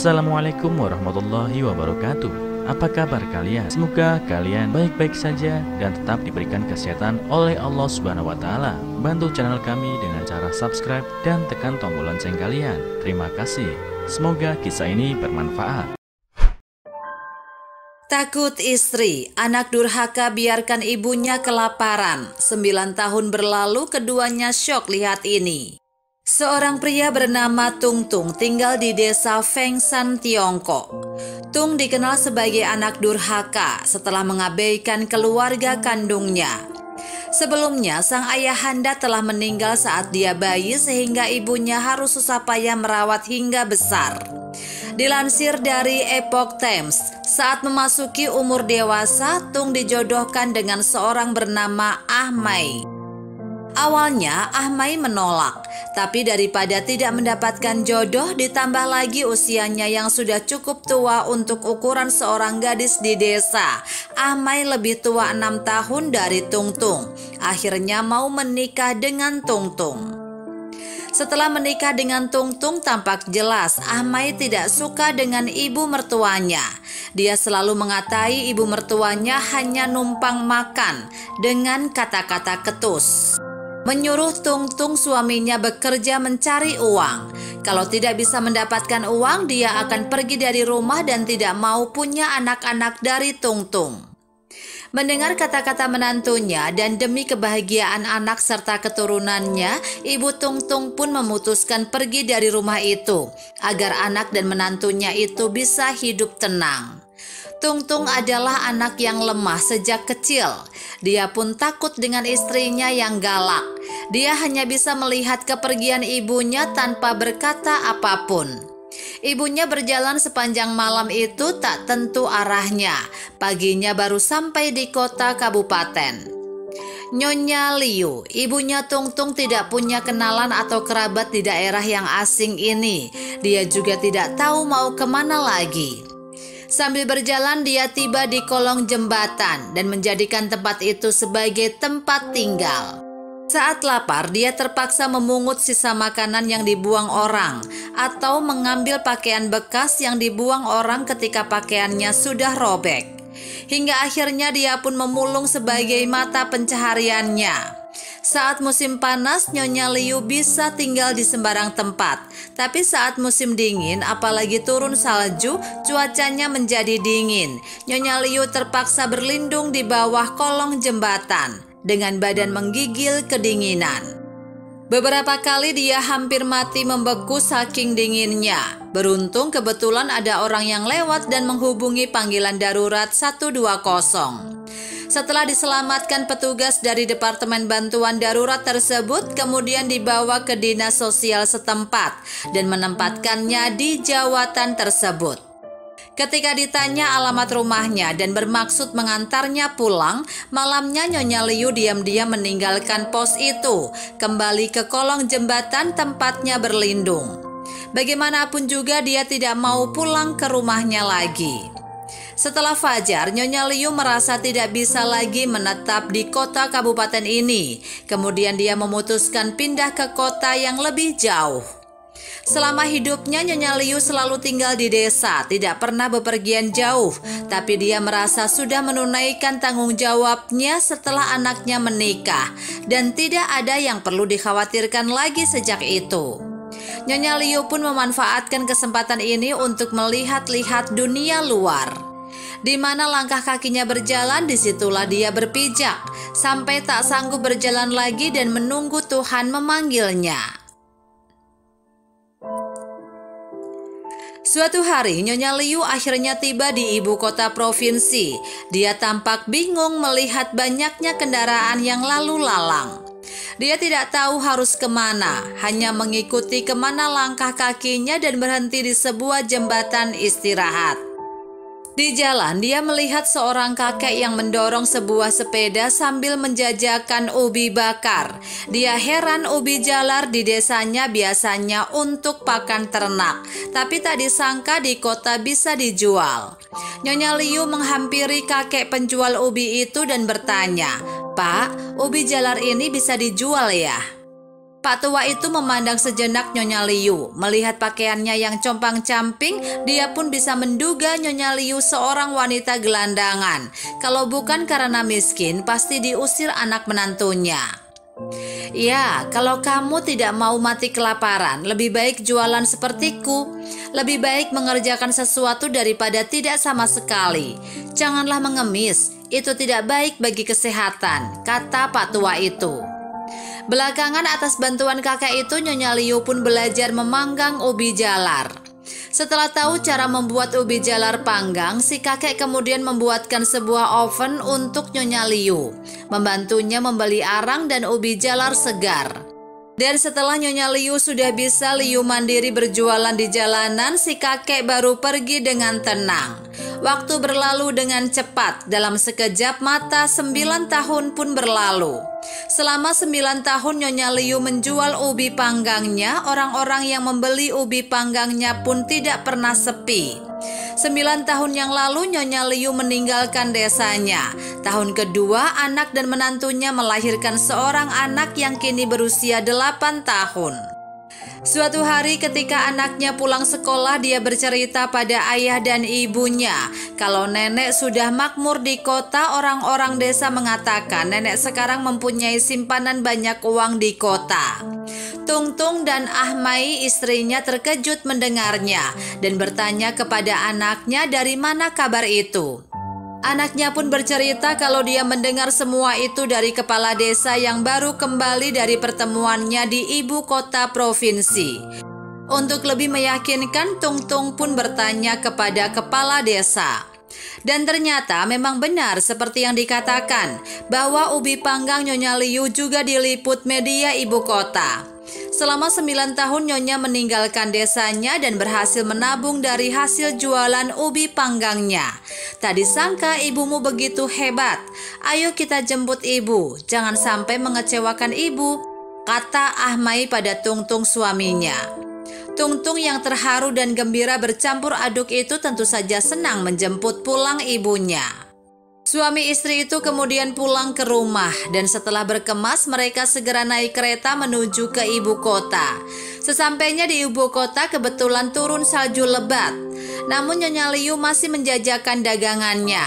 Assalamualaikum warahmatullahi wabarakatuh. Apa kabar kalian? Semoga kalian baik-baik saja dan tetap diberikan kesehatan oleh Allah Subhanahu wa Ta'ala. Bantu channel kami dengan cara subscribe dan tekan tombol lonceng kalian. Terima kasih. Semoga kisah ini bermanfaat. Takut istri, anak durhaka biarkan ibunya kelaparan. 9 tahun berlalu keduanya syok lihat ini. Seorang pria bernama Tung Tung tinggal di desa Fengshan, Tiongkok. Tung dikenal sebagai anak durhaka setelah mengabaikan keluarga kandungnya. Sebelumnya, sang ayahanda telah meninggal saat dia bayi sehingga ibunya harus susah payah merawat hingga besar. Dilansir dari Epoch Times, saat memasuki umur dewasa, Tung dijodohkan dengan seorang bernama Ah Mai. Awalnya Ah Mai menolak, tapi daripada tidak mendapatkan jodoh ditambah lagi usianya yang sudah cukup tua untuk ukuran seorang gadis di desa, Ah Mai lebih tua 6 tahun dari Tung Tung. Akhirnya mau menikah dengan Tung Tung. Setelah menikah dengan Tung Tung, tampak jelas Ah Mai tidak suka dengan ibu mertuanya. Dia selalu mengatai ibu mertuanya hanya numpang makan dengan kata-kata ketus. Menyuruh Tung Tung suaminya bekerja mencari uang. Kalau tidak bisa mendapatkan uang, dia akan pergi dari rumah dan tidak mau punya anak-anak dari Tung Tung. Mendengar kata-kata menantunya dan demi kebahagiaan anak serta keturunannya, ibu Tung Tung pun memutuskan pergi dari rumah itu agar anak dan menantunya itu bisa hidup tenang. Tung Tung adalah anak yang lemah sejak kecil. Dia pun takut dengan istrinya yang galak. Dia hanya bisa melihat kepergian ibunya tanpa berkata apapun. Ibunya berjalan sepanjang malam itu tak tentu arahnya. Paginya baru sampai di kota kabupaten. Nyonya Liu, ibunya Tung Tung tidak punya kenalan atau kerabat di daerah yang asing ini. Dia juga tidak tahu mau kemana lagi. Sambil berjalan dia tiba di kolong jembatan dan menjadikan tempat itu sebagai tempat tinggal. Saat lapar, dia terpaksa memungut sisa makanan yang dibuang orang atau mengambil pakaian bekas yang dibuang orang ketika pakaiannya sudah robek. Hingga akhirnya dia pun memulung sebagai mata pencahariannya. Saat musim panas, Nyonya Liu bisa tinggal di sembarang tempat. Tapi saat musim dingin, apalagi turun salju, cuacanya menjadi dingin. Nyonya Liu terpaksa berlindung di bawah kolong jembatan dengan badan menggigil kedinginan. Beberapa kali dia hampir mati membeku saking dinginnya. Beruntung kebetulan ada orang yang lewat dan menghubungi panggilan darurat 120. Setelah diselamatkan petugas dari Departemen Bantuan Darurat tersebut, kemudian dibawa ke dinas sosial setempat dan menempatkannya di jawatan tersebut. Ketika ditanya alamat rumahnya dan bermaksud mengantarnya pulang, malamnya Nyonya Liu diam-diam meninggalkan pos itu, kembali ke kolong jembatan tempatnya berlindung. Bagaimanapun juga dia tidak mau pulang ke rumahnya lagi. Setelah fajar, Nyonya Liu merasa tidak bisa lagi menetap di kota kabupaten ini. Kemudian dia memutuskan pindah ke kota yang lebih jauh. Selama hidupnya, Nyonya Liu selalu tinggal di desa, tidak pernah bepergian jauh. Tapi dia merasa sudah menunaikan tanggung jawabnya setelah anaknya menikah. Dan tidak ada yang perlu dikhawatirkan lagi sejak itu. Nyonya Liu pun memanfaatkan kesempatan ini untuk melihat-lihat dunia luar. Di mana langkah kakinya berjalan, disitulah dia berpijak, sampai tak sanggup berjalan lagi dan menunggu Tuhan memanggilnya. Suatu hari, Nyonya Liu akhirnya tiba di ibu kota provinsi. Dia tampak bingung melihat banyaknya kendaraan yang lalu lalang. Dia tidak tahu harus kemana, hanya mengikuti kemana langkah kakinya dan berhenti di sebuah jembatan istirahat. Di jalan, dia melihat seorang kakek yang mendorong sebuah sepeda sambil menjajakan ubi bakar. Dia heran ubi jalar di desanya biasanya untuk pakan ternak, tapi tak disangka di kota bisa dijual. Nyonya Liu menghampiri kakek penjual ubi itu dan bertanya, "Pak, ubi jalar ini bisa dijual ya?" Pak tua itu memandang sejenak Nyonya Liu. Melihat pakaiannya yang compang-camping, dia pun bisa menduga Nyonya Liu seorang wanita gelandangan. Kalau bukan karena miskin, pasti diusir anak menantunya. Ya, kalau kamu tidak mau mati kelaparan, lebih baik jualan sepertiku. Lebih baik mengerjakan sesuatu daripada tidak sama sekali. Janganlah mengemis, itu tidak baik bagi kesehatan, kata Pak tua itu. Belakangan atas bantuan kakek itu, Nyonya Liu pun belajar memanggang ubi jalar. Setelah tahu cara membuat ubi jalar panggang, si kakek kemudian membuatkan sebuah oven untuk Nyonya Liu, membantunya membeli arang dan ubi jalar segar. Dan setelah Nyonya Liu sudah bisa Liu mandiri berjualan di jalanan, si kakek baru pergi dengan tenang. Waktu berlalu dengan cepat, dalam sekejap mata 9 tahun pun berlalu. Selama 9 tahun Nyonya Liu menjual ubi panggangnya, orang-orang yang membeli ubi panggangnya pun tidak pernah sepi. 9 tahun yang lalu Nyonya Liu meninggalkan desanya. Tahun kedua, anak dan menantunya melahirkan seorang anak yang kini berusia 8 tahun. Suatu hari ketika anaknya pulang sekolah, dia bercerita pada ayah dan ibunya kalau nenek sudah makmur di kota. Orang-orang desa mengatakan nenek sekarang mempunyai simpanan banyak uang di kota. Tung Tung dan Ahmai istrinya terkejut mendengarnya dan bertanya kepada anaknya dari mana kabar itu. Anaknya pun bercerita kalau dia mendengar semua itu dari kepala desa yang baru kembali dari pertemuannya di ibu kota provinsi. Untuk lebih meyakinkan, Tung Tung pun bertanya kepada kepala desa. Dan ternyata memang benar seperti yang dikatakan, bahwa ubi panggang Nyonya Liu juga diliput media ibu kota. Selama 9 tahun Nyonya meninggalkan desanya dan berhasil menabung dari hasil jualan ubi panggangnya. Tak disangka ibumu begitu hebat. Ayo kita jemput ibu, jangan sampai mengecewakan ibu, kata Ahmai pada Tung Tung suaminya. Tung Tung yang terharu dan gembira bercampur aduk itu tentu saja senang menjemput pulang ibunya. Suami istri itu kemudian pulang ke rumah dan setelah berkemas mereka segera naik kereta menuju ke ibu kota. Sesampainya di ibu kota kebetulan turun salju lebat. Namun Nyonya Liu masih menjajakan dagangannya.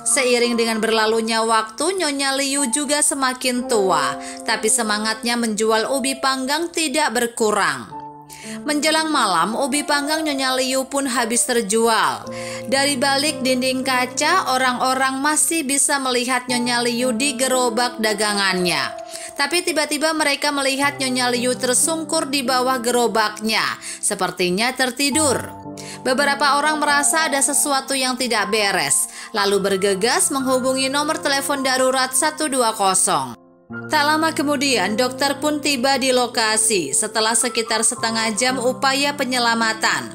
Seiring dengan berlalunya waktu, Nyonya Liu juga semakin tua, tapi semangatnya menjual ubi panggang tidak berkurang. Menjelang malam, ubi panggang Nyonya Liu pun habis terjual. Dari balik dinding kaca, orang-orang masih bisa melihat Nyonya Liu di gerobak dagangannya. Tapi tiba-tiba mereka melihat Nyonya Liu tersungkur di bawah gerobaknya, sepertinya tertidur. Beberapa orang merasa ada sesuatu yang tidak beres, lalu bergegas menghubungi nomor telepon darurat 120. Tak lama kemudian, dokter pun tiba di lokasi setelah sekitar setengah jam upaya penyelamatan.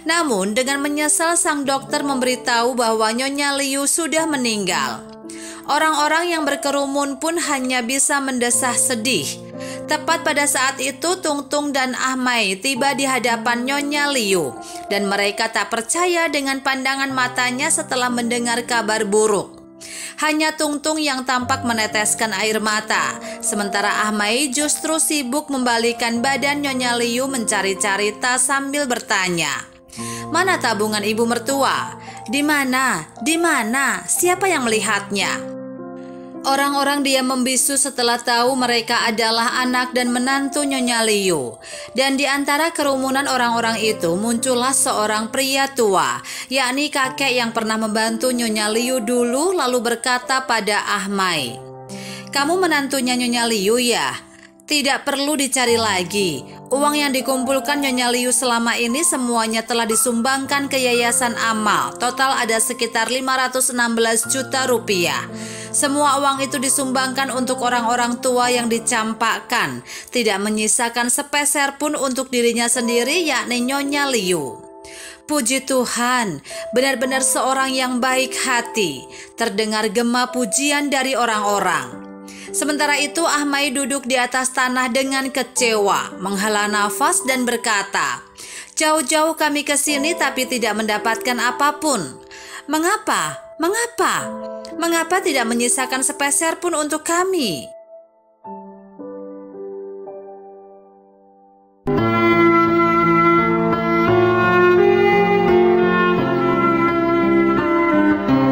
Namun, dengan menyesal sang dokter memberitahu bahwa Nyonya Liu sudah meninggal. Orang-orang yang berkerumun pun hanya bisa mendesah sedih. Tepat pada saat itu, Tung Tung dan Ahmai tiba di hadapan Nyonya Liu, dan mereka tak percaya dengan pandangan matanya setelah mendengar kabar buruk. Hanya Tung Tung yang tampak meneteskan air mata, sementara Ahmai justru sibuk membalikan badan Nyonya Liu mencari-cari tas sambil bertanya, "Mana tabungan ibu mertua? Di mana? Di mana? Siapa yang melihatnya?" Orang-orang diam membisu setelah tahu mereka adalah anak dan menantu Nyonya Liu. Dan di antara kerumunan orang-orang itu muncullah seorang pria tua, yakni kakek yang pernah membantu Nyonya Liu dulu, lalu berkata pada Ahmai, "Kamu menantunya Nyonya Liu ya? Tidak perlu dicari lagi. Uang yang dikumpulkan Nyonya Liu selama ini semuanya telah disumbangkan ke Yayasan Amal. Total ada sekitar 516 juta rupiah. Semua uang itu disumbangkan untuk orang-orang tua yang dicampakkan, tidak menyisakan sepeser pun untuk dirinya sendiri, yakni Nyonya Liu." Puji Tuhan, benar-benar seorang yang baik hati. Terdengar gema pujian dari orang-orang. Sementara itu Ahmai duduk di atas tanah dengan kecewa, menghela nafas dan berkata, "Jauh-jauh kami ke sini tapi tidak mendapatkan apapun. Mengapa? Mengapa? Mengapa tidak menyisakan sepeser pun untuk kami?"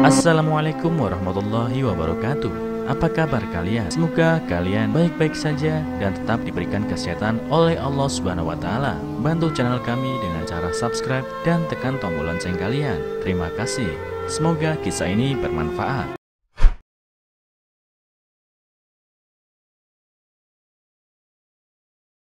Assalamualaikum warahmatullahi wabarakatuh. Apa kabar kalian? Semoga kalian baik-baik saja dan tetap diberikan kesehatan oleh Allah Subhanahu wa taala. Bantu channel kami dengan cara subscribe dan tekan tombol lonceng kalian. Terima kasih. Semoga kisah ini bermanfaat.